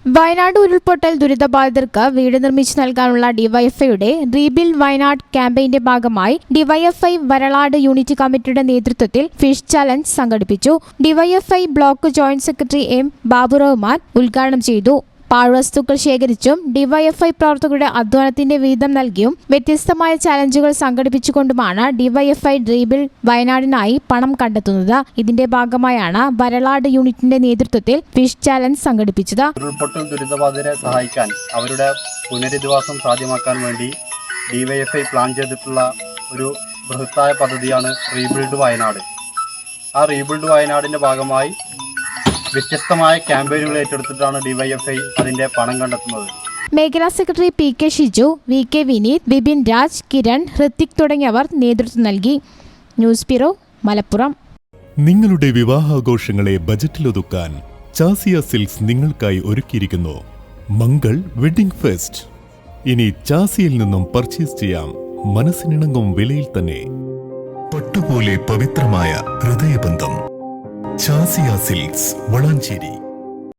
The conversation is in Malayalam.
വയനാട് ഉരുൾപൊട്ടൽ ദുരിതബാധിതർക്ക് വീട് നിർമ്മിച്ചു നൽകാനുള്ള ഡിവൈഎഫ്ഐയുടെ റീബിൽഡ് വയനാട് ക്യാമ്പയിന്റെ ഭാഗമായി ഡിവൈഎഫ്ഐ വരളാട് യൂണിറ്റ് കമ്മിറ്റിയുടെ നേതൃത്വത്തിൽ ഫിഷ് ചലഞ്ച് സംഘടിപ്പിച്ചു. DYFI block joint secretary M Baburahman ഉദ്ഘാടനം ചെയ്തു. പാഴ്വസ്തുക്കൾ ശേഖരിച്ചും ഡിവൈഎഫ്ഐ പ്രവർത്തകരുടെ അധ്വാനത്തിന്റെ വീതം നൽകിയും വ്യത്യസ്തമായ ചലഞ്ചുകൾ സംഘടിപ്പിച്ചുകൊണ്ടുമാണ് ഡിവൈഎഫ്ഐ റീബിൽഡ് വയനാടിനായി പണം കണ്ടെത്തുന്നത്. ഇതിന്റെ ഭാഗമായാണ് വരളാട് യൂണിറ്റിന്റെ നേതൃത്വത്തിൽ ഫിഷ് ചാലഞ്ച് സംഘടിപ്പിച്ചത്. ഉരുൾപൊട്ടൽ ദുരിതബാധിതരെ സഹായിക്കാൻ, അവരുടെ പുനരധിവാസം സാധ്യമാക്കാൻ വേണ്ടി ഡിവൈഎഫ്ഐ പ്ലാൻ ചെയ്തിട്ടുള്ള ഒരു ബൃഹത്തായ പദ്ധതിയാണ് റീബിൽഡ് വയനാട്. ആ റീബിൽഡ് വയനാടിന്റെ ഭാഗമായി വ്യത്യസ്തമായ ക്യാമ്പയിനുകൾ ഏറ്റെടുത്തിട്ടാണ് ഡിവൈഎഫ്ഐ അതിന്റെ പണം കണ്ടെത്തുന്നത്. മേഖലാ secretary P K Shiju, V K Vineeth, Bipin Raj, Kiran, Hrithik തുടങ്ങിയവർ നേതൃത്വം നൽകി. News bureau, Malappuram. നിങ്ങളുടെ വിവാഹാഘോഷങ്ങളെ ബജറ്റിലൊതുക്കാൻ ചാസിയ സിൽക്സ് നിങ്ങൾക്കായി ഒരുക്കിയിരിക്കുന്നു മംഗൾ വെഡിംഗ് ഫെസ്റ്റ്. ഇനി ചാസിയിൽ നിന്നും പർച്ചേസ് ചെയ്യാം മനസ്സിനിണങ്ങും വിലയിൽ തന്നെ. പട്ടുപോലെ പവിത്രമായ ഹൃദയബന്ധം. ചാസിയ സിൽക്സ്, വളാഞ്ചേരി.